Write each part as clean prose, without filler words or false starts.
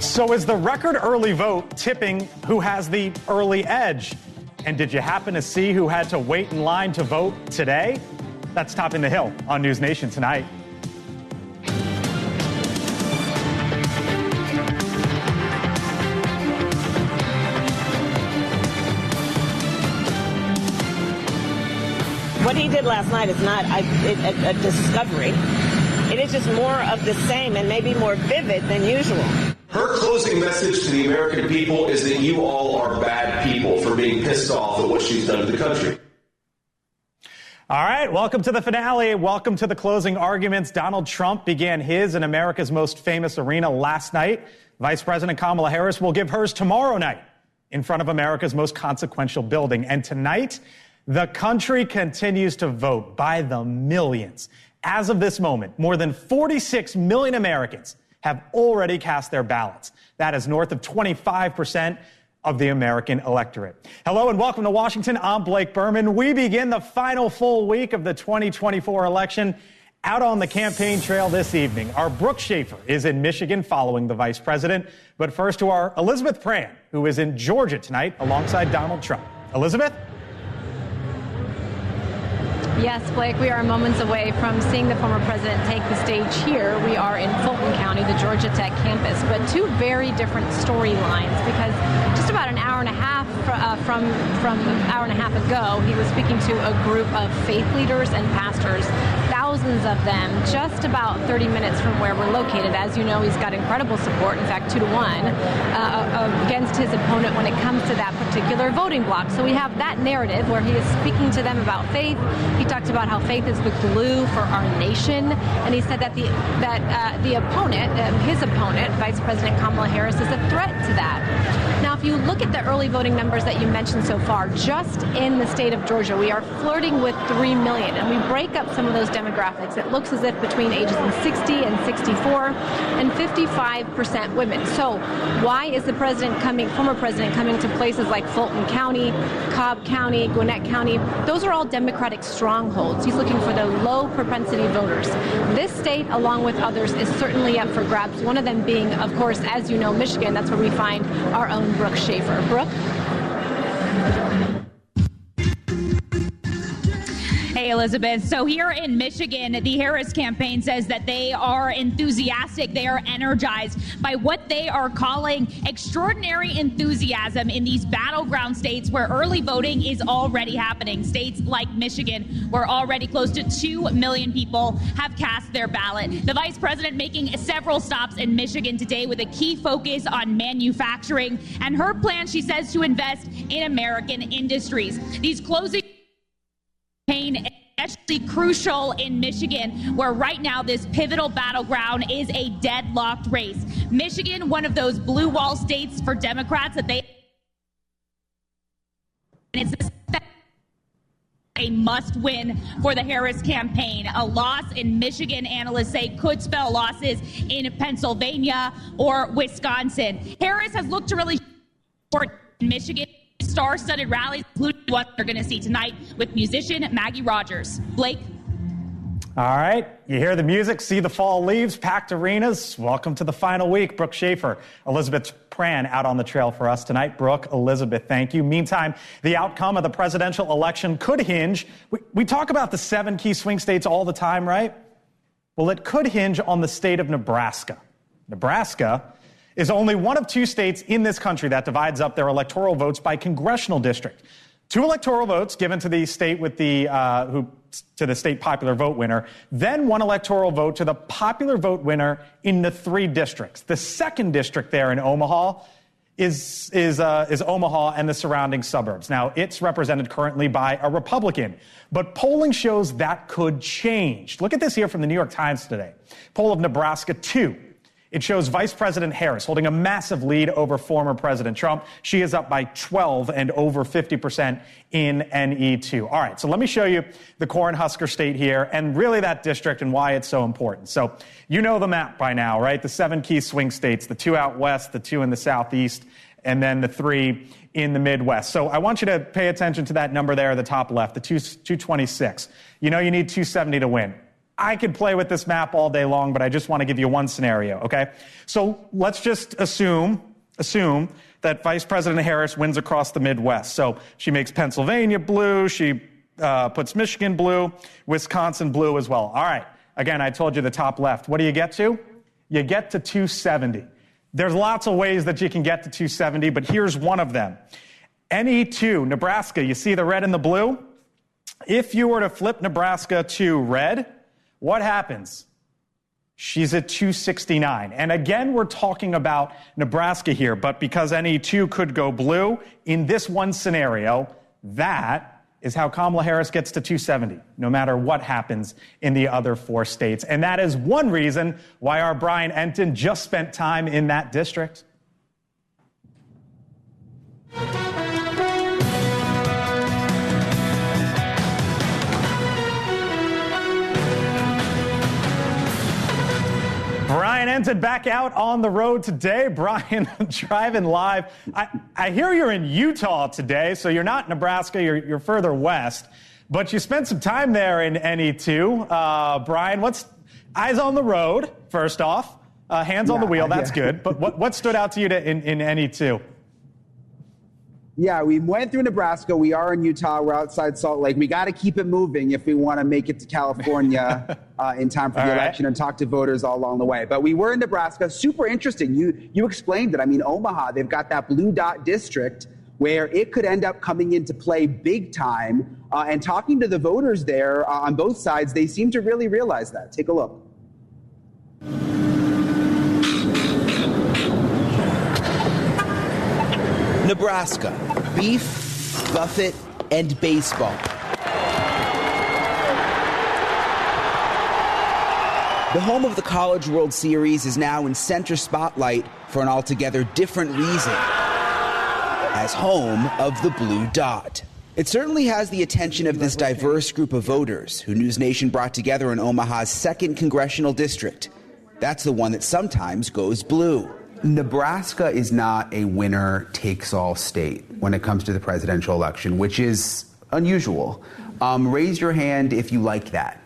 So is the record early vote tipping who has the early edge? And did you happen to see who had to wait in line to vote today? That's Topping the Hill on NewsNation tonight. What he did last night is not a discovery. It is just more of the same and maybe more vivid than usual. Her closing message to the American people is that you all are bad people for being pissed off at what she's done to the country. All right, welcome to the finale. Welcome to the closing arguments. Donald Trump began his in America's most famous arena last night. Vice President Kamala Harris will give hers tomorrow night in front of America's most consequential building. And tonight, the country continues to vote by the millions. As of this moment, more than 46 million Americans have already cast their ballots. That is north of 25% of the American electorate. Hello and welcome to Washington. I'm Blake Berman. We begin the final full week of the 2024 election out on the campaign trail this evening. Our Brooke Schaefer is in Michigan following the vice president. But first to our Elizabeth Pran, who is in Georgia tonight alongside Donald Trump. Elizabeth? Yes, Blake, we are moments away from seeing the former president take the stage here. We are in Fulton County, the Georgia Tech campus, but two very different storylines because just about an hour and a half from an hour and a half ago, he was speaking to a group of faith leaders and pastors, thousands of them, just about 30 minutes from where we're located. As you know, he's got incredible support, in fact, 2-1, against his opponent when it comes to that particular voting block. So we have that narrative where he is speaking to them about faith. He talked about how faith is the glue for our nation, and he said that the opponent, his opponent, Vice President Kamala Harris, is a threat to that. Now, if you look at the early voting numbers that you mentioned so far, just in the state of Georgia, we are flirting with 3 million, and we break up some of those demographics. It looks as if between ages of 60 and 64 and 55% women. So why is the former president coming to places like Fulton County, Cobb County, Gwinnett County? Those are all Democratic strongholds. He's looking for the low propensity voters. This state, along with others, is certainly up for grabs. One of them being, of course, as you know, Michigan. That's where we find our own Brooke Schaefer. Brooke? Hey, Elizabeth. So here in Michigan, the Harris campaign says that they are enthusiastic. They are energized by what they are calling extraordinary enthusiasm in these battleground states where early voting is already happening. States like Michigan, where already close to 2 million people have cast their ballot. The vice president making several stops in Michigan today with a key focus on manufacturing and her plan, she says, to invest in American industries. These closing campaign especially crucial in Michigan, where right now this pivotal battleground is a deadlocked race. Michigan, one of those blue wall states for Democrats that it's a must-win for the Harris campaign. A loss in Michigan, analysts say, could spell losses in Pennsylvania or Wisconsin. Harris has looked to really support Michigan. Star-studded rallies, including what they're going to see tonight with musician Maggie Rogers. Blake? All right, you hear the music, see the fall leaves, packed arenas. Welcome to the final week. Brooke Schaefer, Elizabeth Pran out on the trail for us tonight. Brooke, Elizabeth, thank you. Meantime, the outcome of the presidential election could hinge. We talk about the 7 key swing states all the time, right? Well, it could hinge on the state of Nebraska. Nebraska is only one of 2 states in this country that divides up their electoral votes by congressional district. 2 electoral votes given to the state with to the state popular vote winner, then 1 electoral vote to the popular vote winner in the 3 districts. The second district there in Omaha is Omaha and the surrounding suburbs. Now, it's represented currently by a Republican, but polling shows that could change. Look at this here from the New York Times today. Poll of Nebraska 2. It shows Vice President Harris holding a massive lead over former President Trump. She is up by 12 and over 50% in NE2. All right, so let me show you the Cornhusker state here and really that district and why it's so important. So you know the map by now, right? The 7 key swing states, the 2 out west, the 2 in the southeast, and then the 3 in the Midwest. So I want you to pay attention to that number there at the top left, the 226. You know you need 270 to win. I could play with this map all day long, but I just want to give you one scenario, okay? So let's just assume that Vice President Harris wins across the Midwest. So she makes Pennsylvania blue, she puts Michigan blue, Wisconsin blue as well. All right, again, I told you the top left. What do you get to? You get to 270. There's lots of ways that you can get to 270, but here's one of them. NE2, Nebraska, you see the red and the blue? If you were to flip Nebraska to red, what happens? She's at 269. And again, we're talking about Nebraska here, but because NE2 could go blue, in this one scenario, that is how Kamala Harris gets to 270, no matter what happens in the other 4 states. And that is one reason why our Brian Enton just spent time in that district. Brian Enton back out on the road today. Brian, driving live. I hear you're in Utah today, so you're not in Nebraska, you're further west, but you spent some time there in NE2. Brian, what's eyes on the road, first off, hands on the wheel, that's good, but what stood out to you in NE2? Yeah, we went through Nebraska. We are in Utah. We're outside Salt Lake. We got to keep it moving if we want to make it to California in time for the election and talk to voters all along the way. But we were in Nebraska. Super interesting. You explained it. I mean, Omaha, they've got that blue dot district where it could end up coming into play big time. And talking to the voters there on both sides, they seem to really realize that. Take a look. Nebraska, beef, Buffett, and baseball. The home of the College World Series is now in center spotlight for an altogether different reason. As home of the Blue Dot. It certainly has the attention of this diverse group of voters who NewsNation brought together in Omaha's 2nd congressional district. That's the one that sometimes goes blue. Nebraska is not a winner-takes-all state when it comes to the presidential election, which is unusual. Raise your hand if you like that.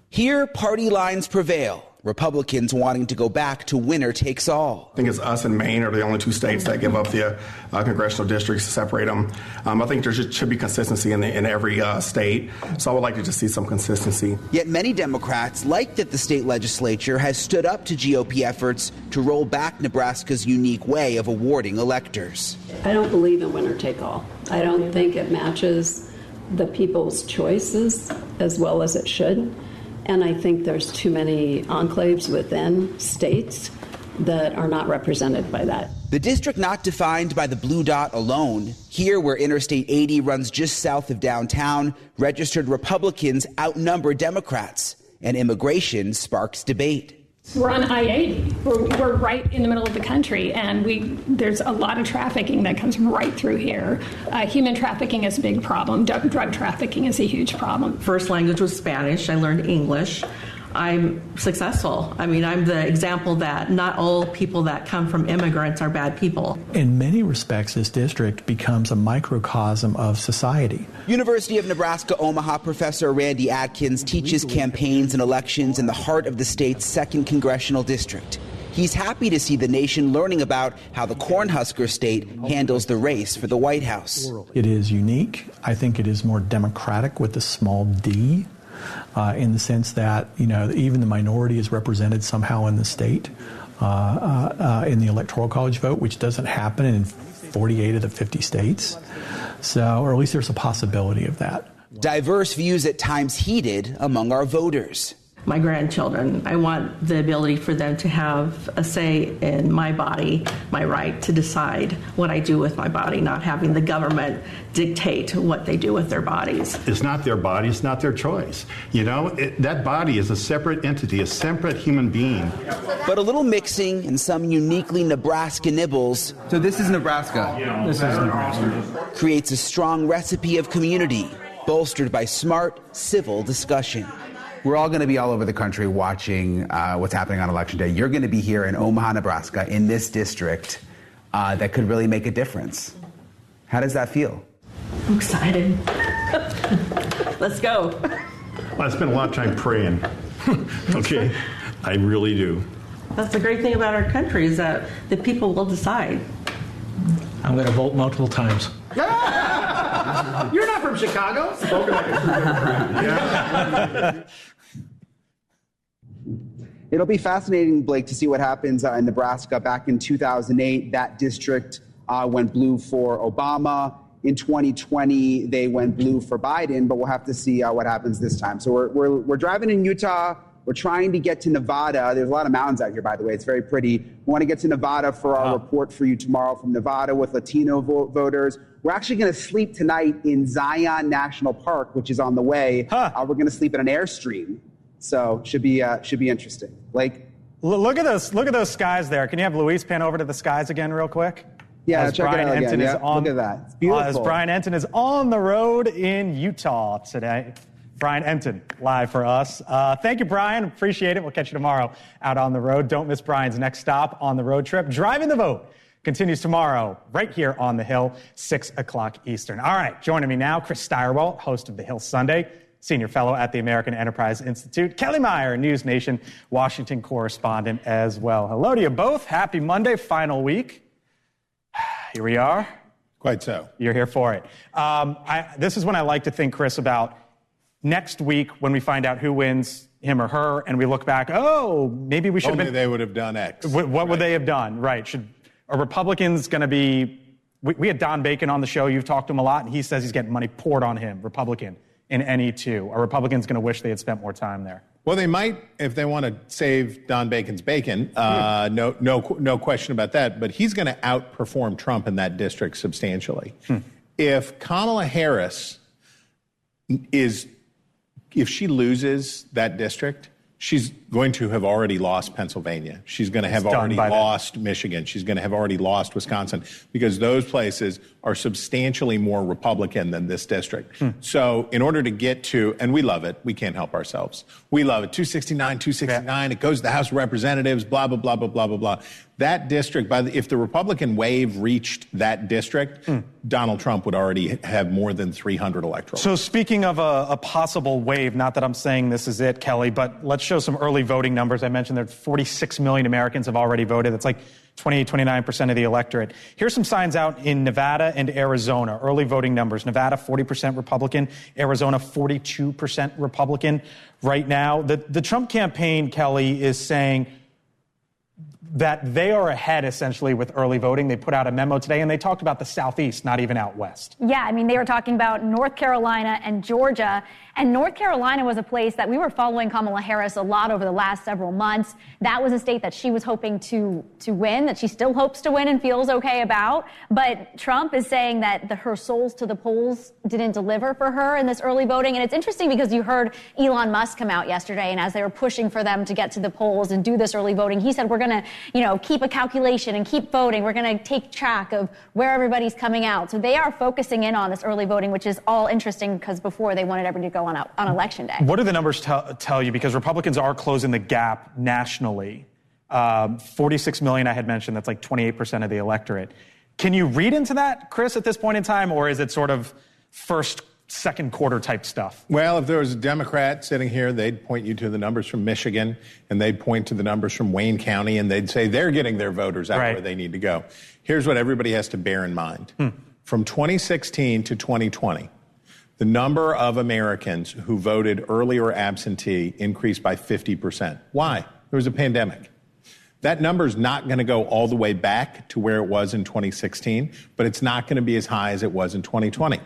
Here, party lines prevail. Republicans wanting to go back to winner takes all. I think it's us and Maine are the only 2 states that give up the congressional districts to separate them. I think there should be consistency in every state, so I would like to just see some consistency. Yet many Democrats like that the state legislature has stood up to GOP efforts to roll back Nebraska's unique way of awarding electors. I don't believe in winner take all. I don't think it matches the people's choices as well as it should. And I think there's too many enclaves within states that are not represented by that. The district not defined by the blue dot alone. Here, where Interstate 80 runs just south of downtown, registered Republicans outnumber Democrats, and immigration sparks debate. We're on I-80. We're right in the middle of the country, and there's a lot of trafficking that comes right through here. Human trafficking is a big problem. Drug trafficking is a huge problem. First language was Spanish. I learned English. I'm successful. I mean, I'm the example that not all people that come from immigrants are bad people. In many respects, this district becomes a microcosm of society. University of Nebraska Omaha professor Randy Adkins teaches campaigns and elections in the heart of the state's 2nd congressional district. He's happy to see the nation learning about how the Cornhusker state handles the race for the White House. It is unique. I think it is more democratic with a small d. In the sense that, even the minority is represented somehow in the state, in the Electoral College vote, which doesn't happen in 48 of the 50 states. So, or at least there's a possibility of that. Diverse views at times heated among our voters. My grandchildren, I want the ability for them to have a say in my body, my right to decide what I do with my body, not having the government dictate what they do with their bodies. It's not their body, it's not their choice. That body is a separate entity, a separate human being. But a little mixing and some uniquely Nebraska nibbles. So this is Nebraska. This is Nebraska. Creates a strong recipe of community, bolstered by smart, civil discussion. We're all going to be all over the country watching what's happening on Election Day. You're going to be here in Omaha, Nebraska, in this district that could really make a difference. How does that feel? I'm excited. Let's go. I spend a lot of time praying. Okay, I really do. That's the great thing about our country is that the people will decide. I'm going to vote multiple times. You're not from Chicago. Spoken like a true Democrat. Yeah. It'll be fascinating, Blake, to see what happens in Nebraska. Back in 2008, that district went blue for Obama. In 2020, they went blue for Biden, but we'll have to see what happens this time. So we're driving in Utah. We're trying to get to Nevada. There's a lot of mountains out here, by the way. It's very pretty. We want to get to Nevada for our report for you tomorrow from Nevada with Latino voters. We're actually going to sleep tonight in Zion National Park, which is on the way. We're going to sleep in an Airstream. So should be interesting. Blake? Look at those skies there. Can you have Luis pan over to the skies again real quick? Yeah, as check Brian it out Enton again. is on, look at that. It's beautiful. As Brian Enton is on the road in Utah today. Brian Enton live for us. Thank you, Brian. Appreciate it. We'll catch you tomorrow out on the road. Don't miss Brian's next stop on the road trip. Driving the Vote continues tomorrow right here on The Hill, 6 o'clock Eastern. All right, joining me now, Chris Steyerwalt, host of The Hill Sunday, senior fellow at the American Enterprise Institute. Kelly Meyer, NewsNation Washington correspondent as well. Hello to you both. Happy Monday, final week. Here we are. Quite so. You're here for it. This is when I like to think, Chris, about next week when we find out who wins, him or her, and we look back, maybe we should have been... Only they would have done X. What would they have done? Right. Are Republicans going to be... We had Don Bacon on the show. You've talked to him a lot, and he says he's getting money poured on him, Republican, in NE2. Are Republicans going to wish they had spent more time there? Well, they might if they want to save Don Bacon's bacon. No question about that. But he's going to outperform Trump in that district substantially. If Kamala Harris if she loses that district, she's going to have already lost Pennsylvania. She's going to have already lost Michigan. She's going to have already lost Wisconsin because those places are substantially more Republican than this district. So in order to get to, and we love it, we can't help ourselves. We love it. 269, it goes to the House of Representatives, blah, blah, blah, blah, blah, blah, blah. That district, if the Republican wave reached that district, Donald Trump would already have more than 300 electoral. So speaking of a possible wave, not that I'm saying this is it, Kelly, but let's show some early voting numbers. I mentioned that 46 million Americans have already voted. That's like 29% of the electorate. Here's some signs out in Nevada and Arizona. Early voting numbers. Nevada, 40% Republican. Arizona, 42% Republican right now. The Trump campaign, Kelly, is saying that they are ahead, essentially, with early voting. They put out a memo today, and they talked about the Southeast, not even out west. Yeah, I mean, they were talking about North Carolina and Georgia. And North Carolina was a place that we were following Kamala Harris a lot over the last several months. That was a state that she was hoping to win, that she still hopes to win and feels okay about. But Trump is saying that her souls to the polls didn't deliver for her in this early voting. And it's interesting because you heard Elon Musk come out yesterday, and as they were pushing for them to get to the polls and do this early voting, he said, we're going to, keep a calculation and keep voting. We're going to take track of where everybody's coming out. So they are focusing in on this early voting, which is all interesting because before they wanted everybody to go on election day. What do the numbers tell you? Because Republicans are closing the gap nationally. 46 million I had mentioned, that's like 28% of the electorate. Can you read into that, Chris, at this point in time, or is it sort of second quarter type stuff? Well, if there was a Democrat sitting here, they'd point you to the numbers from Michigan, and they'd point to the numbers from Wayne County, and they'd say they're getting their voters out where they need to go. Here's what everybody has to bear in mind. From 2016 to 2020, the number of Americans who voted early or absentee increased by 50%. Why? There was a pandemic. That number is not going to go all the way back to where it was in 2016, but it's not going to be as high as it was in 2020.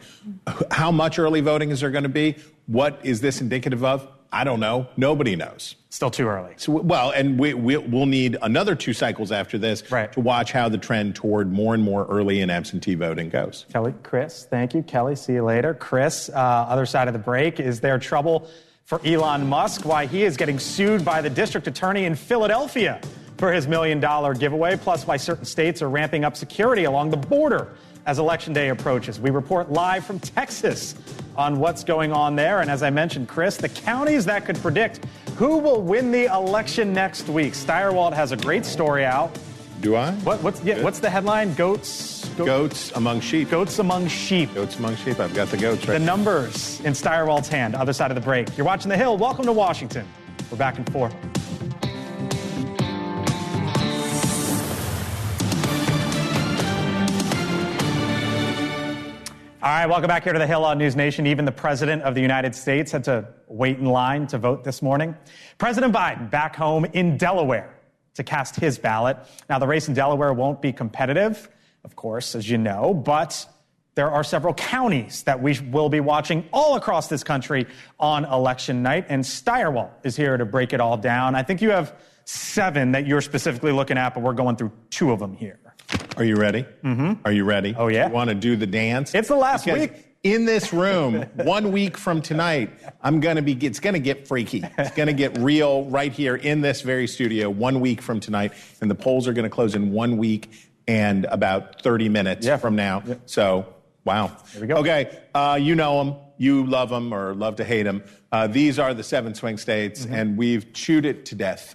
How much early voting is there going to be? What is this indicative of? I don't know. Nobody knows. Still too early. So, and we'll need another 2 cycles after this to watch how the trend toward more and more early and absentee voting goes. Kelly, Chris, thank you. Kelly, see you later. Chris, other side of the break, is there trouble for Elon Musk? Why he is getting sued by the district attorney in Philadelphia for his $1 million giveaway, plus why certain states are ramping up security along the border as Election Day approaches. We report live from Texas on what's going on there. And as I mentioned, Chris, the counties that could predict who will win the election next week. Steyerwalt has a great story out. Do I? What's the headline? Goats Goats among sheep. Goats among sheep. Goats among sheep. I've got the goats right. The numbers in Steyerwald's hand, other side of the break. You're watching The Hill. Welcome to Washington. We're back in 4. All right, welcome back here to The Hill on NewsNation. Even the President of the United States had to wait in line to vote this morning. President Biden back home in Delaware to cast his ballot. Now, the race in Delaware won't be competitive, of course, as you know, but there are several counties that we will be watching all across this country on election night, and Steyerwald is here to break it all down. I think you have 7 that you're specifically looking at, but we're going through 2 of them here. Are you ready? Mm-hmm. Are you ready? Oh, yeah? You want to do the dance? It's the last week. In this room, 1 week from tonight, it's going to get freaky. It's going to get real right here in this very studio 1 week from tonight. And the polls are going to close in 1 week and about 30 minutes from now. Yeah. So, wow. There we go. Okay, you know them. You love them or love to hate them. These are the 7 swing states, and we've chewed it to death.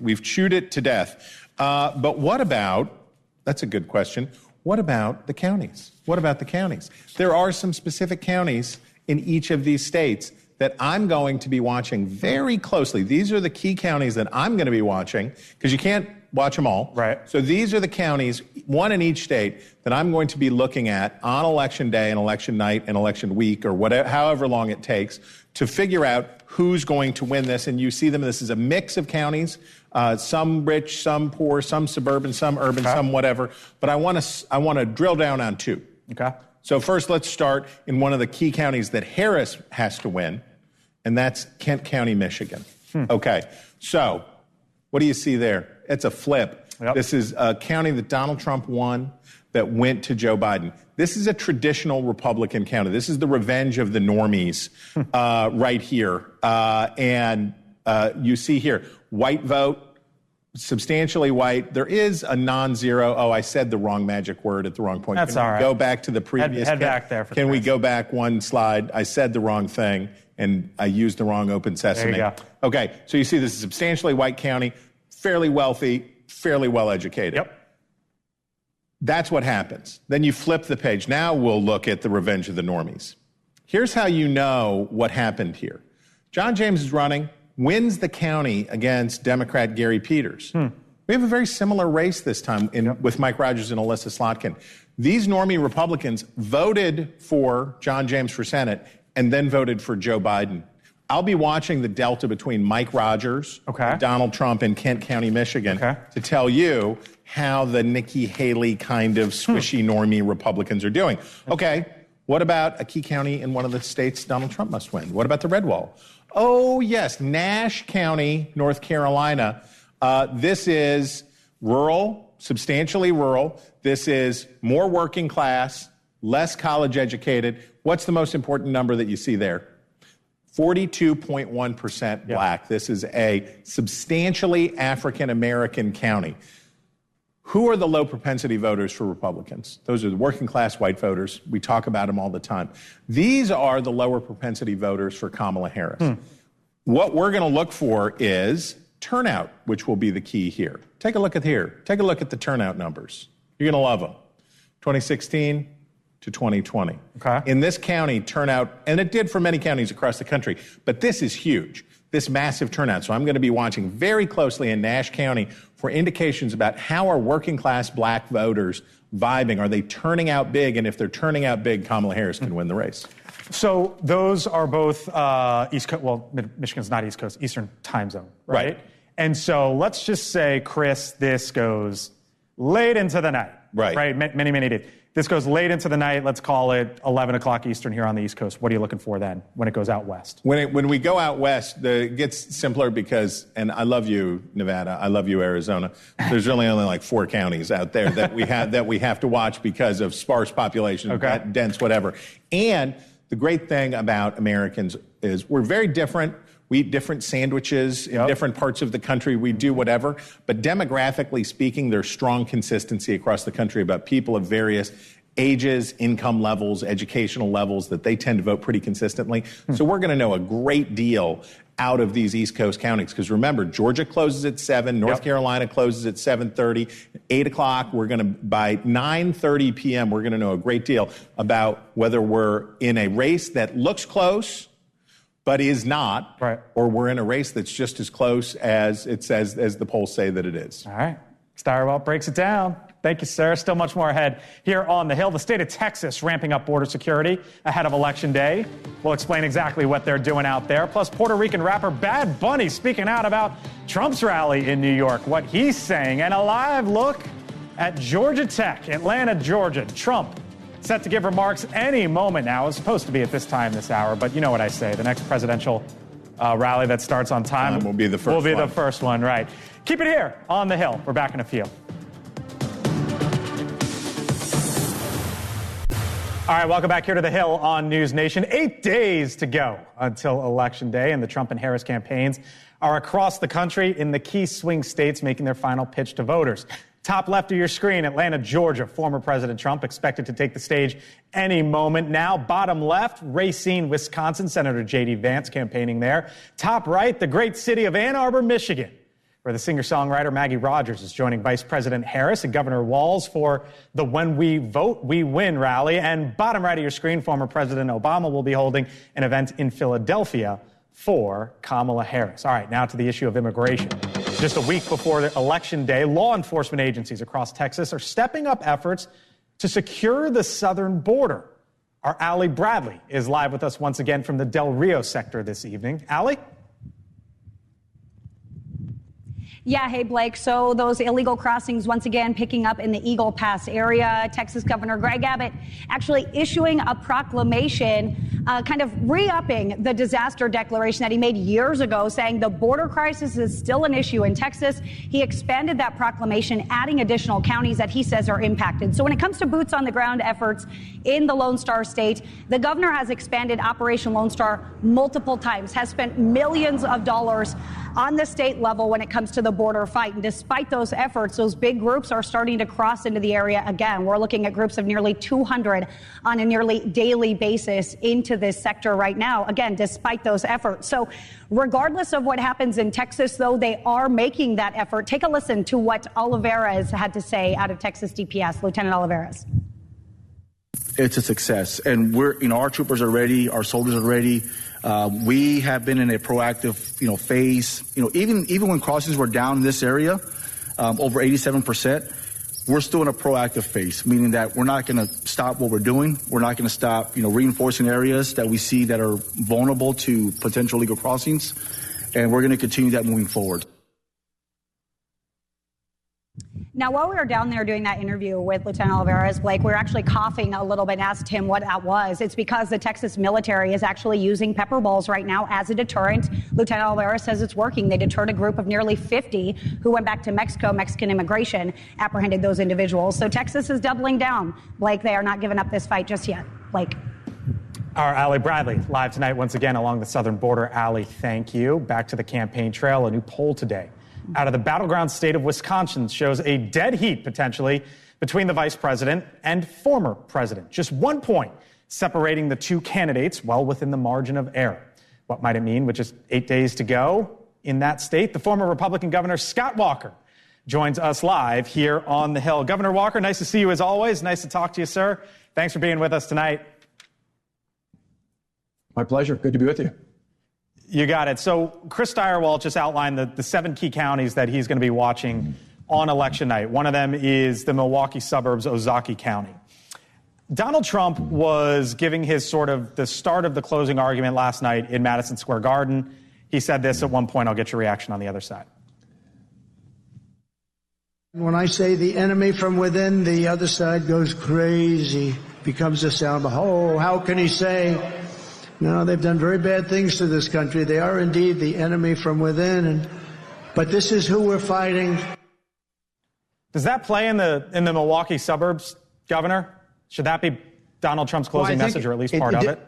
But what about... That's a good question. What about the counties? There are some specific counties in each of these states that I'm going to be watching very closely. These are the key counties that I'm going to be watching because you can't watch them all. Right. So these are the counties, one in each state, that I'm going to be looking at on election day and election night and election week or whatever, however long it takes to figure out who's going to win this. And you see them, this is a mix of counties. Some rich, some poor, some suburban, some urban, some whatever. But I want to drill down on 2. Okay. So first, let's start in one of the key counties that Harris has to win, and that's Kent County, Michigan. Okay. So what do you see there? It's a flip. Yep. This is a county that Donald Trump won that went to Joe Biden. This is a traditional Republican county. This is the revenge of the normies right here. And you see here, white vote, substantially white. There is a non-zero. Oh, I said the wrong magic word at the wrong point. That's all right. Go back to the previous. Head back there. Can we go back one slide? I said the wrong thing, and I used the wrong open sesame. There you go. Okay, so you see this is a substantially white county, fairly wealthy, fairly well-educated. Yep. That's what happens. Then you flip the page. Now we'll look at the revenge of the normies. Here's how you know what happened here. John James is running, wins the county against Democrat Gary Peters. We have a very similar race this time with Mike Rogers and Alyssa Slotkin. These normie Republicans voted for John James for Senate and then voted for Joe Biden. I'll be watching the delta between Mike Rogers and Donald Trump in Kent County, Michigan, to tell you how the Nikki Haley kind of squishy normie Republicans are doing. Okay, what about a key county in one of the states Donald Trump must win? What about the Red Wall? Oh, yes, Nash County, North Carolina. This is rural, substantially rural. This is more working class, less college educated. What's the most important number that you see there? 42.1% black. Yep. This is a substantially African-American county. Who are the low propensity voters for Republicans? Those are the working class white voters. We talk about them all the time. These are the lower propensity voters for Kamala Harris. What we're going to look for is turnout, which will be the key here. Take a look at here. Take a look at the turnout numbers. You're going to love them. 2016 to 2020. Okay. In this county, turnout, and it did for many counties across the country, but this is huge, this massive turnout. So I'm going to be watching very closely in Nash County for indications about how are working class black voters vibing. Are they turning out big? And if they're turning out big, Kamala Harris can win the race. So those are both East Coast, well, Michigan's not East Coast, Eastern time zone, right? And so let's just say, Chris, this goes late into the night. Right. Many days. This goes late into the night. Let's call it 11 o'clock Eastern here on the East Coast. What are you looking for then when it goes out west? When we go out west, it gets simpler because, and I love you, Nevada. I love you, Arizona. There's really only like 4 counties out there that we have to watch because of sparse population, dense, whatever. And the great thing about Americans is we're very different. We eat different sandwiches in different parts of the country. We do whatever. But demographically speaking, there's strong consistency across the country about people of various ages, income levels, educational levels, that they tend to vote pretty consistently. So we're going to know a great deal out of these East Coast counties. Because remember, Georgia closes at 7, North Carolina closes at 7:30, 8 o'clock. By 9:30 p.m., we're going to know a great deal about whether we're in a race that looks close but is not, or we're in a race that's just as close as it says, as the polls say that it is. All right. Steyerwalt breaks it down. Thank you, sir. Still much more ahead here on the Hill. The state of Texas ramping up border security ahead of Election Day. We'll explain exactly what they're doing out there. Plus, Puerto Rican rapper Bad Bunny speaking out about Trump's rally in New York, what he's saying, and a live look at Georgia Tech, Atlanta, Georgia. Trump set to give remarks any moment now. It's supposed to be at this time this hour, but you know what I say. The next presidential rally that starts on time will be the first one. Will be the first one, right. Keep it here on the Hill. We're back in a few. All right, welcome back here to the Hill on NewsNation. 8 days to go until Election Day, and the Trump and Harris campaigns are across the country in the key swing states making their final pitch to voters. Top left of your screen, Atlanta, Georgia. Former President Trump expected to take the stage any moment now. Bottom left, Racine, Wisconsin. Senator J.D. Vance campaigning there. Top right, the great city of Ann Arbor, Michigan, where the singer-songwriter Maggie Rogers is joining Vice President Harris and Governor Walz for the When We Vote, We Win rally. And bottom right of your screen, former President Obama will be holding an event in Philadelphia for Kamala Harris. All right, now to the issue of immigration. Just a week before the Election Day, law enforcement agencies across Texas are stepping up efforts to secure the southern border. Our Allie Bradley is live with us once again from the Del Rio sector this evening. Allie? Yeah, hey, Blake. So those illegal crossings once again picking up in the Eagle Pass area. Texas Governor Greg Abbott actually issuing a proclamation kind of re-upping the disaster declaration that he made years ago, saying the border crisis is still an issue in Texas. He expanded that proclamation, adding additional counties that he says are impacted. So when it comes to boots on the ground efforts in the Lone Star State, the governor has expanded Operation Lone Star multiple times, has spent millions of dollars on the state level when it comes to the border fight. And despite those efforts, those big groups are starting to cross into the area again. We're looking at groups of nearly 200 on a nearly daily basis into this sector right now, again, despite those efforts. So regardless of what happens in Texas, though, they are making that effort. Take a listen to what Olivares had to say out of Texas DPS, Lieutenant Olivares. It's a success, and our troopers are ready, our soldiers are ready. We have been in a proactive, phase. Even when crossings were down in this area, over 87%, we're still in a proactive phase, meaning that we're not going to stop what we're doing. We're not going to stop, reinforcing areas that we see that are vulnerable to potential illegal crossings, and we're going to continue that moving forward. Now, while we were down there doing that interview with Lieutenant Olivares, Blake, we were actually coughing a little bit and asked him what that was. It's because the Texas military is actually using pepper balls right now as a deterrent. Lieutenant Olivares says it's working. They deterred a group of nearly 50 who went back to Mexico. Mexican immigration apprehended those individuals. So Texas is doubling down. Blake, they are not giving up this fight just yet. Blake. Our Allie Bradley live tonight once again along the southern border. Allie, thank you. Back to the campaign trail. A new poll today out of the battleground state of Wisconsin shows a dead heat potentially between the vice president and former president. Just 1 point separating the two candidates, well within the margin of error. What might it mean with just 8 days to go in that state? The former Republican governor Scott Walker joins us live here on the Hill. Governor Walker, nice to see you as always. Nice to talk to you, sir. Thanks for being with us tonight. My pleasure. Good to be with you. You got it. So Chris Steyerwalt just outlined the 7 key counties that he's going to be watching on election night. One of them is the Milwaukee suburbs, Ozaukee County. Donald Trump was giving his sort of the start of the closing argument last night in Madison Square Garden. He said this at one point. I'll get your reaction on the other side. When I say the enemy from within, the other side goes crazy, becomes a sound. Oh, how can he say? No, they've done very bad things to this country. They are indeed the enemy from within, but this is who we're fighting. Does that play in the Milwaukee suburbs, Governor? Should that be Donald Trump's closing message, or at least part of it?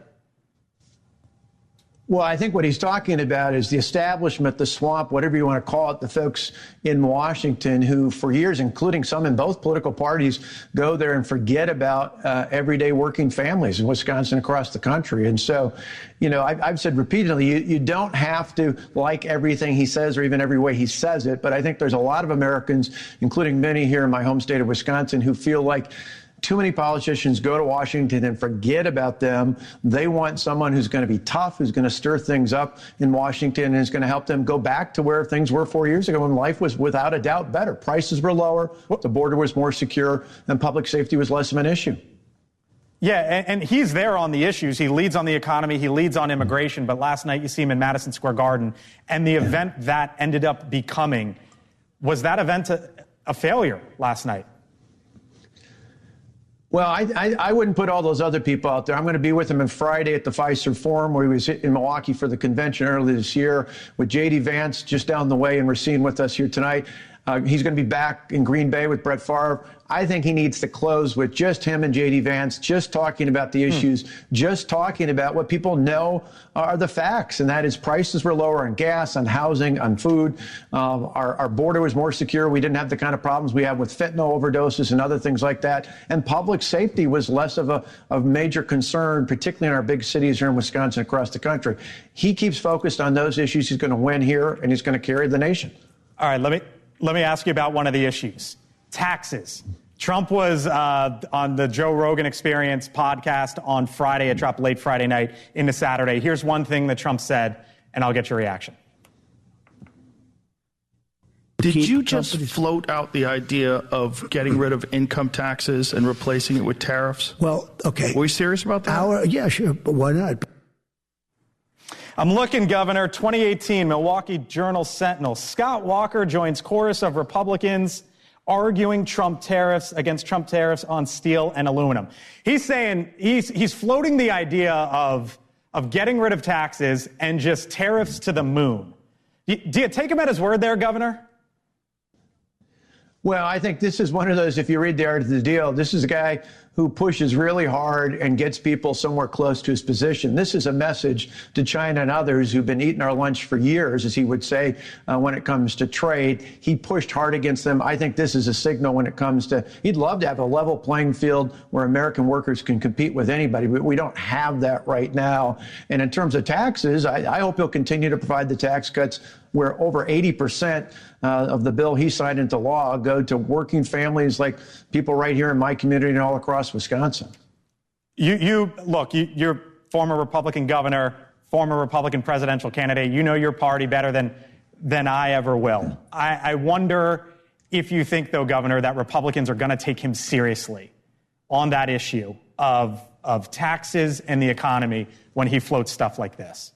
Well, I think what he's talking about is the establishment, the swamp, whatever you want to call it, the folks in Washington who for years, including some in both political parties, go there and forget about everyday working families in Wisconsin across the country. And so, you know, I've said repeatedly, you don't have to like everything he says or even every way he says it. But I think there's a lot of Americans, including many here in my home state of Wisconsin, who feel like too many politicians go to Washington and forget about them. They want someone who's going to be tough, who's going to stir things up in Washington, and is going to help them go back to where things were 4 years ago when life was without a doubt better. Prices were lower, the border was more secure, and public safety was less of an issue. Yeah, and he's there on the issues. He leads on the economy. He leads on immigration. But last night you see him in Madison Square Garden. And the event that ended up becoming, was that event a failure last night? Well, I wouldn't put all those other people out there. I'm going to be with him on Friday at the Fiserv Forum, where he was in Milwaukee for the convention earlier this year, with J.D. Vance just down the way and Racine with us here tonight. He's going to be back in Green Bay with Brett Favre. I think he needs to close with just him and J.D. Vance, just talking about the issues, just talking about what people know are the facts, and that is prices were lower on gas, on housing, on food. Our border was more secure. We didn't have the kind of problems we have with fentanyl overdoses and other things like that. And public safety was less of a major concern, particularly in our big cities here in Wisconsin, across the country. He keeps focused on those issues. He's going to win here, and he's going to carry the nation. All right, let me ask you about one of the issues, taxes. Trump was on the Joe Rogan Experience podcast on Friday. It dropped late Friday night into Saturday. Here's one thing that Trump said, and I'll get your reaction. Did you just float out the idea of getting rid of income taxes and replacing it with tariffs? Well, okay. Were you serious about that? Yeah, sure, but why not? I'm looking, Governor. 2018 Milwaukee Journal-Sentinel. Scott Walker joins chorus of Republicans arguing against Trump tariffs on steel and aluminum. He's saying he's floating the idea of getting rid of taxes and just tariffs to the moon. Do you take him at his word there, Governor? Well, I think this is one of those, if you read the art of the deal, this is a guy who pushes really hard and gets people somewhere close to his position. This is a message to China and others who've been eating our lunch for years, as he would say, when it comes to trade. He pushed hard against them. I think this is a signal when it comes to, he'd love to have a level playing field where American workers can compete with anybody, but we don't have that right now. And in terms of taxes, I hope he'll continue to provide the tax cuts where over 80% of the bill he signed into law go to working families like people right here in my community and all across Wisconsin. You're former Republican governor, former Republican presidential candidate. You know your party better than I ever will. I wonder if you think, though, Governor, that Republicans are going to take him seriously on that issue of taxes and the economy when he floats stuff like this.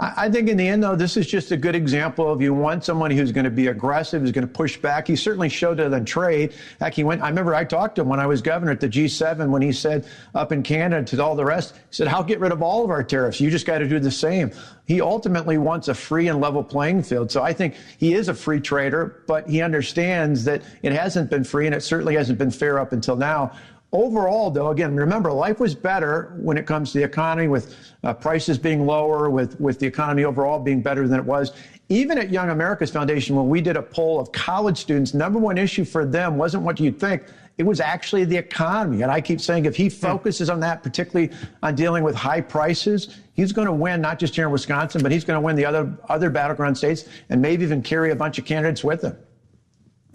I think in the end, though, this is just a good example of you want somebody who's going to be aggressive, who's going to push back. He certainly showed it on trade. Heck, I remember I talked to him when I was governor at the G7 when he said up in Canada to all the rest, he said, I'll get rid of all of our tariffs. You just got to do the same. He ultimately wants a free and level playing field. So I think he is a free trader, but he understands that it hasn't been free and it certainly hasn't been fair up until now. Overall, though, again, remember, life was better when it comes to the economy, with prices being lower, with the economy overall being better than it was. Even at Young America's Foundation, when we did a poll of college students, number one issue for them wasn't what you'd think. It was actually the economy. And I keep saying if he focuses on that, particularly on dealing with high prices, he's going to win, not just here in Wisconsin, but he's going to win the other battleground states and maybe even carry a bunch of candidates with him.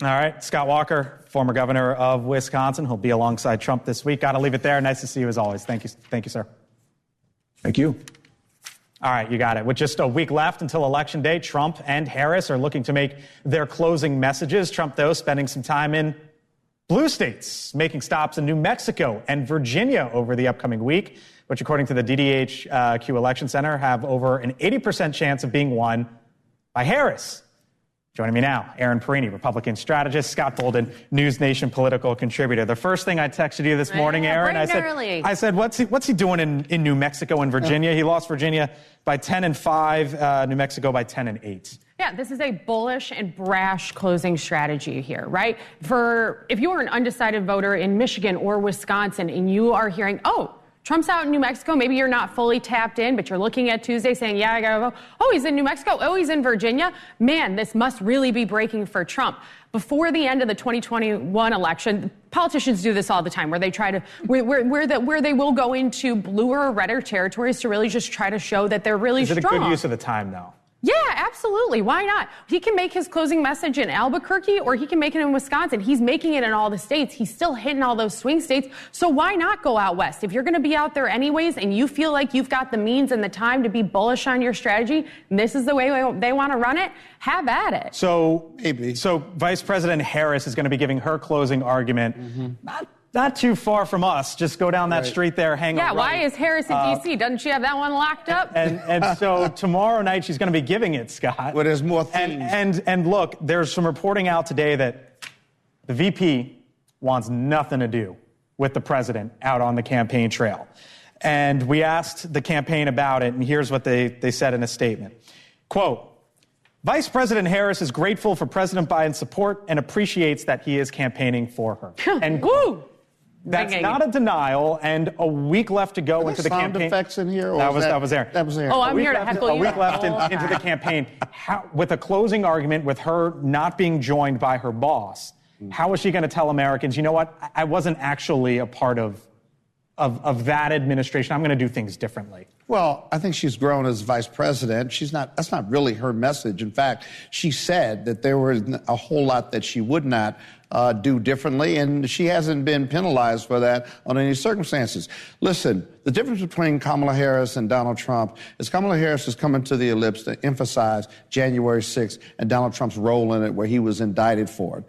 All right. Scott Walker, former governor of Wisconsin. He'll be alongside Trump this week. Got to leave it there. Nice to see you as always. Thank you. Thank you, sir. Thank you. All right. You got it. With just a week left until Election Day, Trump and Harris are looking to make their closing messages. Trump, though, spending some time in blue states, making stops in New Mexico and Virginia over the upcoming week, which, according to the DDHQ Election Center, have over an 80% chance of being won by Harris. Joining me now, Aaron Perini, Republican strategist, Scott Bolden, NewsNation political contributor. The first thing I texted you this morning, Aaron, I said, what's he doing in New Mexico and Virginia? He lost Virginia by 10-5, New Mexico by 10-8. Yeah, this is a bullish and brash closing strategy here, right? If you are an undecided voter in Michigan or Wisconsin and you are hearing, oh, Trump's out in New Mexico. Maybe you're not fully tapped in, but you're looking at Tuesday saying, yeah, I got to vote. Oh, he's in New Mexico. Oh, he's in Virginia. Man, this must really be breaking for Trump. Before the end of the 2021 election, politicians do this all the time, where they try to, where they will go into bluer or redder territories to really just try to show that they're really strong. Is it a good use of the time, though? Yeah, absolutely. Why not? He can make his closing message in Albuquerque, or he can make it in Wisconsin. He's making it in all the states. He's still hitting all those swing states. So why not go out west? If you're going to be out there anyways, and you feel like you've got the means and the time to be bullish on your strategy, and this is the way they want to run it, have at it. So Vice President Harris is going to be giving her closing argument. Not too far from us. Just go down that street there, hang a right. Yeah, why is Harris in D.C.? Doesn't she have that one locked up? And so tomorrow night she's going to be giving it, Scott. Well, there's more themes. And look, there's some reporting out today that the VP wants nothing to do with the president out on the campaign trail. And we asked the campaign about it, and here's what they said in a statement. Quote, Vice President Harris is grateful for President Biden's support and appreciates that he is campaigning for her. And woo! That's not a denial, and a week left to go into the campaign. Sound effects in here? Or that was Aaron. That was Aaron. Oh, I'm here to heckle you. A week left into the campaign. With a closing argument, with her not being joined by her boss, how is she going to tell Americans, you know what, I wasn't actually a part of that administration. I'm going to do things differently. Well, I think she's grown as vice president. That's not really her message. In fact, she said that there was a whole lot that she would not do differently, and she hasn't been penalized for that on any circumstances. Listen, the difference between Kamala Harris and Donald Trump is Kamala Harris is coming to the ellipse to emphasize January 6th and Donald Trump's role in it, where he was indicted for it.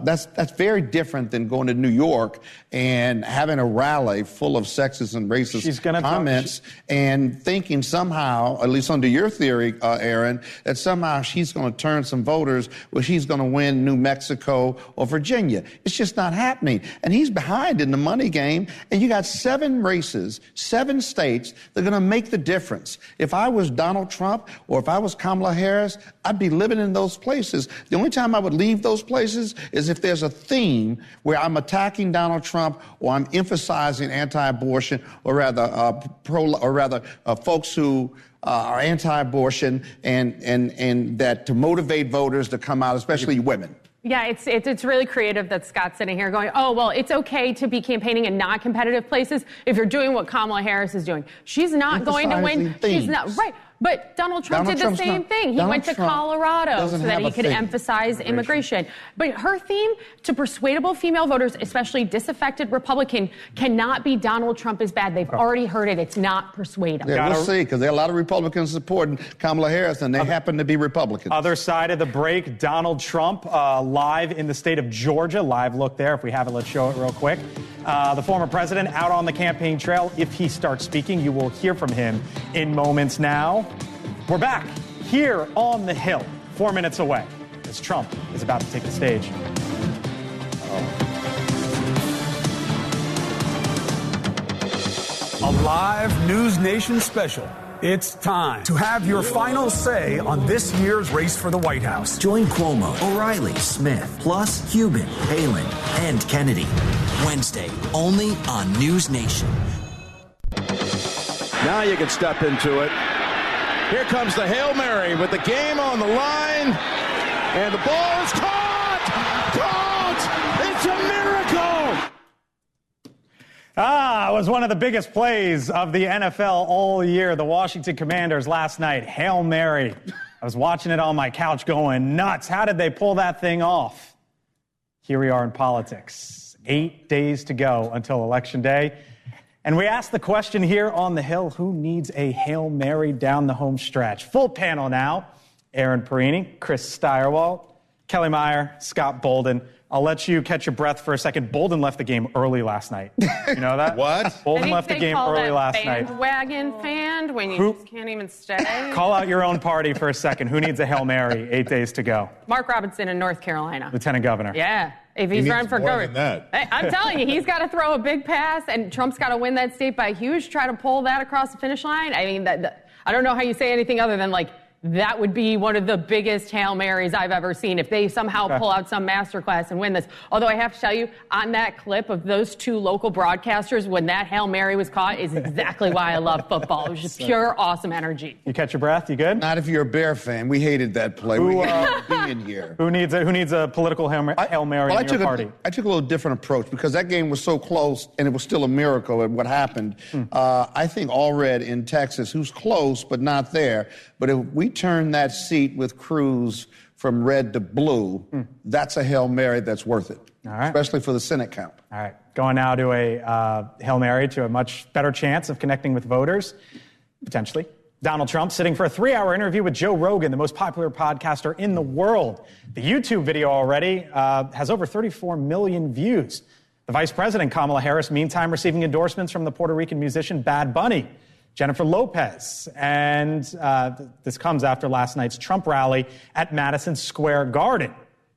That's very different than going to New York and having a rally full of sexist and racist comments and thinking somehow, at least under your theory, Aaron, that somehow she's going to turn some voters where she's going to win New Mexico or Virginia. It's just not happening. And he's behind in the money game. And you got 7 races, 7 states that are going to make the difference. If I was Donald Trump or if I was Kamala Harris, I'd be living in those places. The only time I would leave those places is if there's a theme where I'm attacking Donald Trump or I'm emphasizing anti-abortion or rather folks who are anti-abortion and that to motivate voters to come out, especially women. Yeah, it's really creative that Scott's sitting here going, oh, well, it's okay to be campaigning in non-competitive places if you're doing what Kamala Harris is doing. She's not going to win. She's not right. But Donald Trump did the same thing. He went to Colorado so that he could emphasize immigration. But her theme to persuadable female voters, especially disaffected Republican, cannot be Donald Trump is bad. They've already heard it. It's not persuadable. Yeah, we'll see, because there are a lot of Republicans supporting Kamala Harris, and they happen to be Republicans. Other side of the break, Donald Trump live in the state of Georgia. Live look there. If we have it, let's show it real quick. The former president out on the campaign trail. If he starts speaking, you will hear from him in moments now. We're back here on the Hill, 4 minutes away, as Trump is about to take the stage. A live NewsNation special. It's time to have your final say on this year's race for the White House. Join Cuomo, O'Reilly, Smith, plus Cuban, Palin, and Kennedy. Wednesday, only on NewsNation. Now you can step into it. Here comes the Hail Mary with the game on the line. And the ball is caught! Caught! It's a miracle! It was one of the biggest plays of the NFL all year. The Washington Commanders last night. Hail Mary. I was watching it on my couch going nuts. How did they pull that thing off? Here we are in politics. 8 days to go until Election Day. And we asked the question here on the Hill, who needs a Hail Mary down the home stretch? Full panel now. Aaron Perini, Chris Steyerwalt, Kelly Meyer, Scott Bolden. I'll let you catch your breath for a second. Bolden left the game early last night. You know that? What? Bolden left the game early last night. Bandwagon fan when you just can't even stay. Call out your own party for a second. Who needs a Hail Mary? 8 days to go. Mark Robinson in North Carolina. Lieutenant Governor. Yeah. If he's running for governor. I'm telling you, he's got to throw a big pass, and Trump's got to win that state by huge, try to pull that across the finish line. I mean, I don't know how you say anything other than, like, that would be one of the biggest Hail Marys I've ever seen if they somehow pull out some masterclass and win this. Although I have to tell you, on that clip of those two local broadcasters when that Hail Mary was caught is exactly why I love football. It was just pure awesome energy. You catch your breath? You good? Not if you're a Bear fan. We hated that play. We hated being here. Who needs a political Hail Mary in your party? I took a little different approach because that game was so close and it was still a miracle at what happened. I think Allred in Texas, who's close but not there, but if we turn that seat with Cruz from red to blue, that's a Hail Mary that's worth it, especially for the Senate count. All right, going now to a Hail Mary to a much better chance of connecting with voters, potentially. Donald Trump sitting for a 3-hour interview with Joe Rogan, the most popular podcaster in the world. The YouTube video already has over 34 million views. The Vice President, Kamala Harris, meantime receiving endorsements from the Puerto Rican musician Bad Bunny, Jennifer Lopez, and this comes after last night's Trump rally at Madison Square Garden.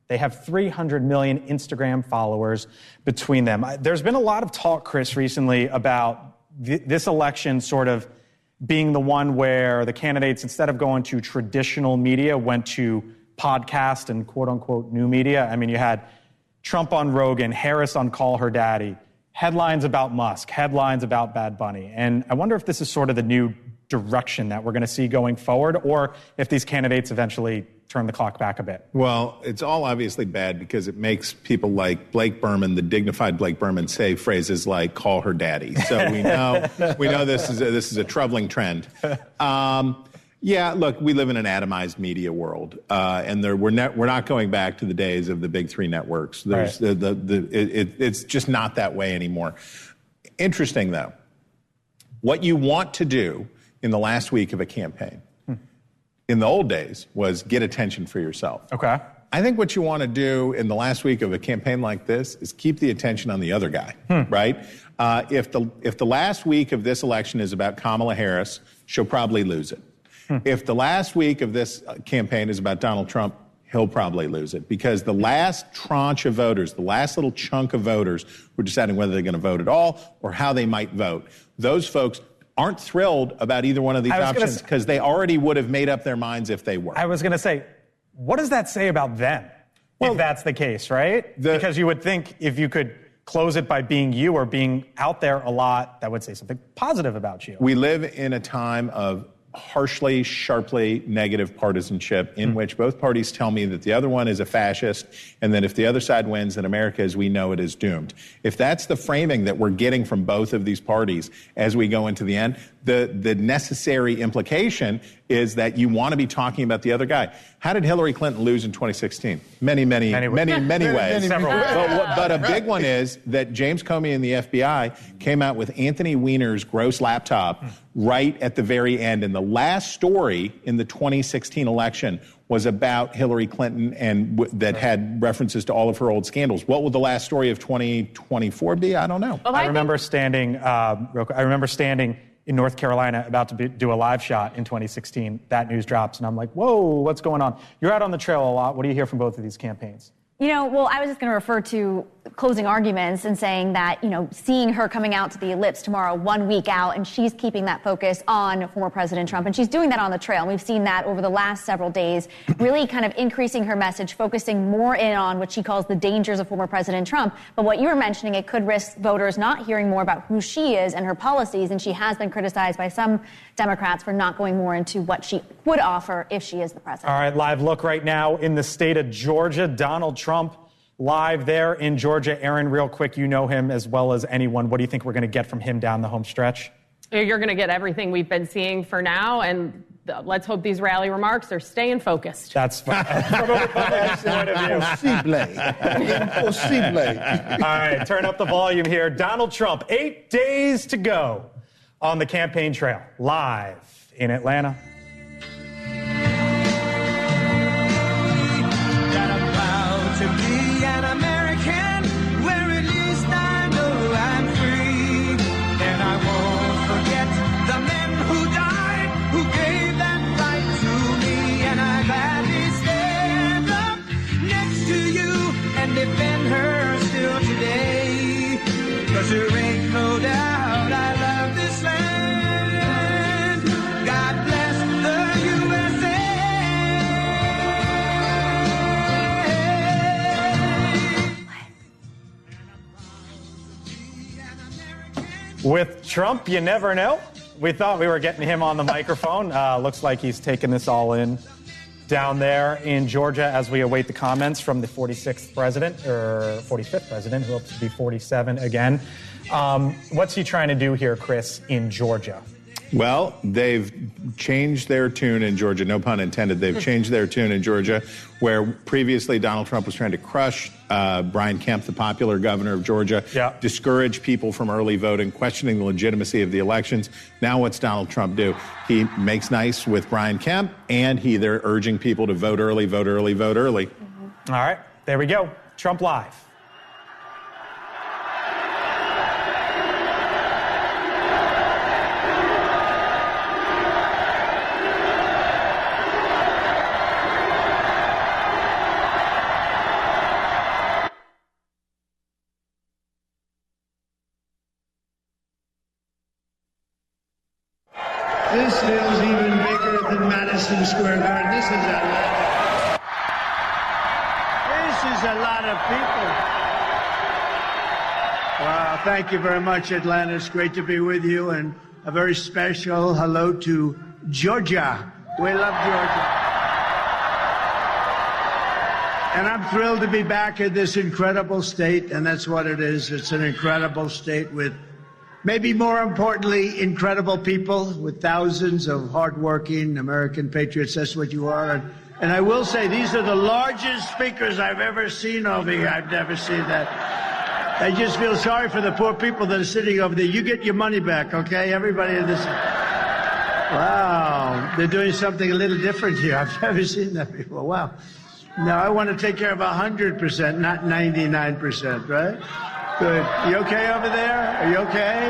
They have 300 million Instagram followers between them. There's been a lot of talk, Chris, recently about this election sort of being the one where the candidates, instead of going to traditional media, went to podcast and quote-unquote new media. I mean, you had Trump on Rogan, Harris on Call Her Daddy, headlines about Musk, headlines about Bad Bunny. And I wonder if this is sort of the new direction that we're going to see going forward, or if these candidates eventually turn the clock back a bit. Well, it's all obviously bad because it makes people like Blake Berman, the dignified Blake Berman, say phrases like "call her daddy." So we know this is a troubling trend. Yeah, look, we live in an atomized media world, and we're not going back to the days of the big three networks. There's it's just not that way anymore. Interesting, though, what you want to do in the last week of a campaign, in the old days, was get attention for yourself. Okay. I think what you want to do in the last week of a campaign like this is keep the attention on the other guy, right? If the last week of this election is about Kamala Harris, she'll probably lose it. If the last week of this campaign is about Donald Trump, he'll probably lose it, because the last tranche of voters, the last little chunk of voters who are deciding whether they're going to vote at all or how they might vote, those folks aren't thrilled about either one of these options because they already would have made up their minds if they were. I was going to say, what does that say about them, if that's the case, right? Because you would think if you could close it by being you or being out there a lot, that would say something positive about you. We live in a time of harshly, sharply negative partisanship in which both parties tell me that the other one is a fascist and that if the other side wins, then America as we know it is doomed. If that's the framing that we're getting from both of these parties as we go into the end, the necessary implication is that you want to be talking about the other guy. How did Hillary Clinton lose in 2016? Many ways. But a big one is that James Comey and the FBI came out with Anthony Weiner's gross laptop right at the very end. And the last story in the 2016 election was about Hillary Clinton and that had references to all of her old scandals. What will the last story of 2024 be? I don't know. Well, I remember standing in North Carolina about to do a live shot in 2016. That news drops, and I'm like, whoa, what's going on? You're out on the trail a lot. What do you hear from both of these campaigns? You know, well, I was just going to refer to closing arguments and saying that, you know, seeing her coming out to the ellipse tomorrow, 1 week out, and she's keeping that focus on former President Trump, and she's doing that on the trail. And we've seen that over the last several days, really kind of increasing her message, focusing more in on what she calls the dangers of former President Trump. But what you were mentioning, it could risk voters not hearing more about who she is and her policies, and she has been criticized by some Democrats for not going more into what she would offer if she is the president. All right, live look right now in the state of Georgia. Donald Trump live there in Georgia. Aaron, real quick, you know him as well as anyone. What do you think we're going to get from him down the home stretch? You're going to get everything we've been seeing for now, and let's hope these rally remarks are staying focused. That's from a Republican point of view. Impossible. All right, turn up the volume here. Donald Trump, 8 days to go on the campaign trail, live in Atlanta. To be an American, where at least I know I'm free. And I won't forget the men who died, who gave that right to me. And I gladly stand up next to you and defend her still today. 'Cause there ain't no doubt I love this land. God bless the USA. With Trump, you never know. We thought we were getting him on the microphone. Looks like he's taking this all in down there in Georgia as we await the comments from the 46th president, or 45th president, who hopes to be 47 again. What's he trying to do here, Chris, in Georgia? Well, they've changed their tune in Georgia, no pun intended. They've changed their tune in Georgia, where previously Donald Trump was trying to crush Brian Kemp, the popular governor of Georgia, discourage people from early voting, questioning the legitimacy of the elections. Now what's Donald Trump do? He makes nice with Brian Kemp, and they're urging people to vote early, vote early, vote early. All right, there we go. Trump Live. This feels even bigger than Madison Square Garden. This is a lot of people. Wow, thank you very much, Atlanta. It's great to be with you, and a very special hello to Georgia. We love Georgia. And I'm thrilled to be back in this incredible state, and that's what it is. It's an incredible state with, maybe more importantly, incredible people, with thousands of hardworking American patriots. That's what you are. And I will say, these are the largest speakers I've ever seen over here. I've never seen that. I just feel sorry for the poor people that are sitting over there. You get your money back, okay? Everybody in this. Wow. They're doing something a little different here. I've never seen that before. Wow. Now, I want to take care of 100%, not 99%, right? Good. You okay over there? Are you okay?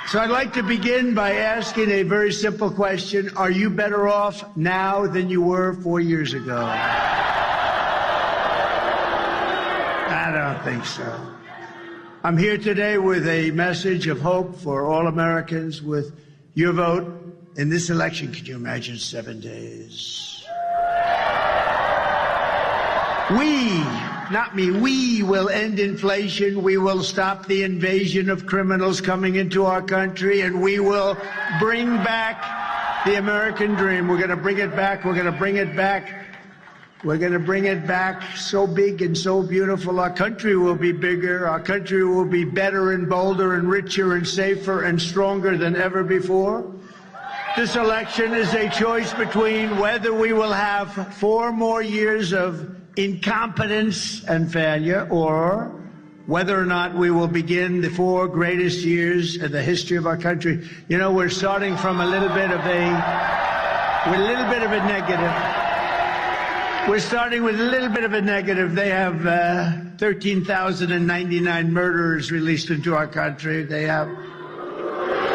So I'd like to begin by asking a very simple question. Are you better off now than you were 4 years ago? I don't think so. I'm here today with a message of hope for all Americans. With your vote in this election, could you imagine 7 days? Not me, we will end inflation, we will stop the invasion of criminals coming into our country, and we will bring back the American dream. We're going to bring it back, we're going to bring it back. We're going to bring it back so big and so beautiful. Our country will be bigger, our country will be better and bolder and richer and safer and stronger than ever before. This election is a choice between whether we will have 4 more years of incompetence and failure, or whether or not we will begin the 4 greatest years in the history of our country. You know, we're starting from a little bit of a negative. We're starting with a little bit of a negative. They have 13,099 murderers released into our country. They have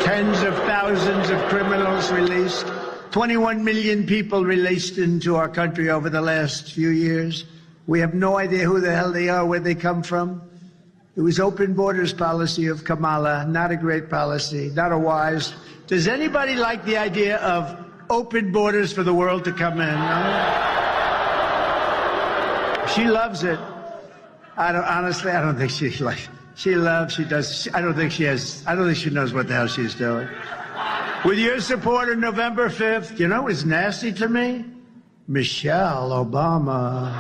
tens of thousands of criminals released. 21 million people released into our country over the last few years. We have no idea who the hell they are, where they come from. It was open borders policy of Kamala, not a great policy, not a wise. Does anybody like the idea of open borders for the world to come in? No? She loves it. I don't think she does. I don't think she knows what the hell she's doing. With your support on November 5th, you know what's nasty to me? Michelle Obama.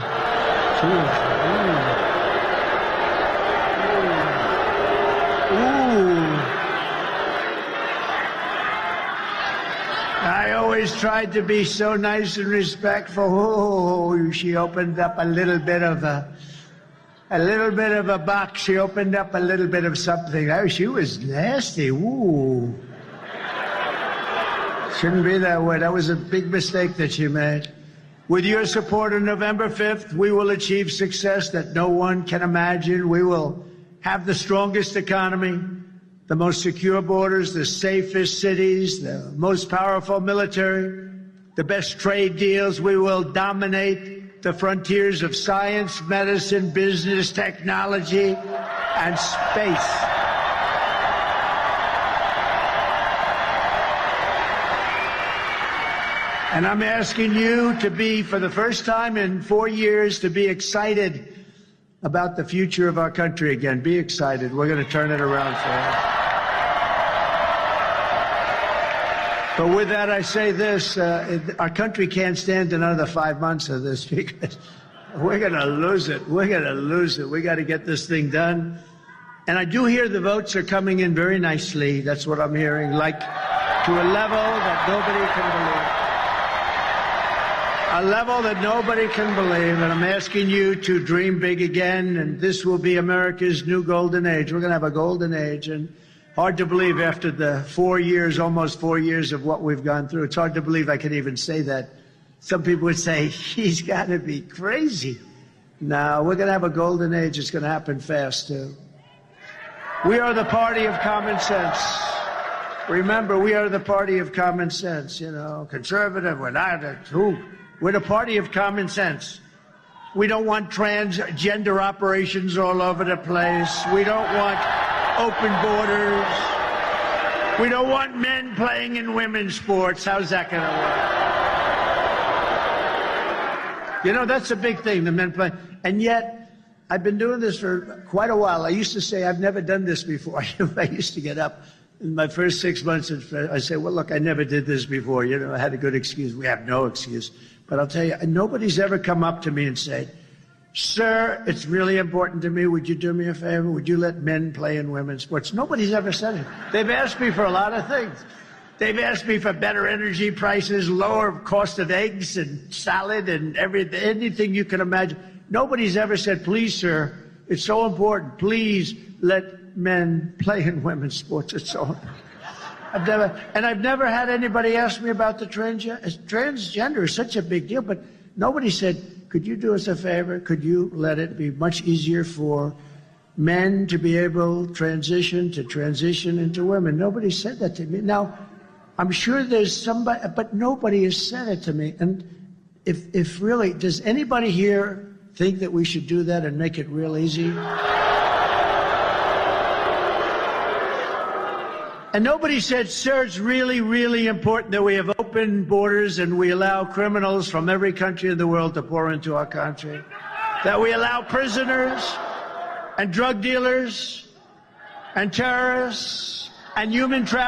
I always tried to be so nice and respectful. Oh, she opened up a little bit of a box. She opened up a little bit of something. Oh, she was nasty. Ooh. Shouldn't be that way. That was a big mistake that she made. With your support on November 5th, we will achieve success that no one can imagine. We will have the strongest economy, the most secure borders, the safest cities, the most powerful military, the best trade deals. We will dominate the frontiers of science, medicine, business, technology, and space. And I'm asking you to be, for the first time in 4 years, to be excited about the future of our country again. Be excited. We're going to turn it around for you. But with that, I say this, our country can't stand another 5 months of this because we're going to lose it. We're going to lose it. We got to get this thing done. And I do hear the votes are coming in very nicely. That's what I'm hearing, like to a level that nobody can believe. A level that nobody can believe. And I'm asking you to dream big again, and this will be America's new golden age. We're going to have a golden age, and hard to believe after the 4 years, almost 4 years of what we've gone through. It's hard to believe I can even say that. Some people would say, he's got to be crazy. No, we're going to have a golden age. It's going to happen fast, too. We are the party of common sense. Remember, we are the party of common sense. You know, conservative, we're not. Who? We're the party of common sense. We don't want transgender operations all over the place. We don't want open borders. We don't want men playing in women's sports. How's that going to work? You know, that's a big thing, the men playing. And yet, I've been doing this for quite a while. I used to say, I've never done this before. I used to get up in my first 6 months, I say, well, look, I never did this before. You know, I had a good excuse. We have no excuse. But I'll tell you, nobody's ever come up to me and said, sir, it's really important to me. Would you do me a favor? Would you let men play in women's sports? Nobody's ever said it. They've asked me for a lot of things. They've asked me for better energy prices, lower cost of eggs and salad and everything, anything you can imagine. Nobody's ever said, please, sir, it's so important. Please let men play in women's sports. It's so important. I've never had anybody ask me about the transgender is such a big deal, but nobody said, could you do us a favor? Could you let it be much easier for men to be able to transition into women? Nobody said that to me. Now, I'm sure there's somebody, but nobody has said it to me. And if really, does anybody here think that we should do that and make it real easy? And nobody said, sir, it's really, really important that we have open borders and we allow criminals from every country in the world to pour into our country. That we allow prisoners and drug dealers and terrorists and human traffickers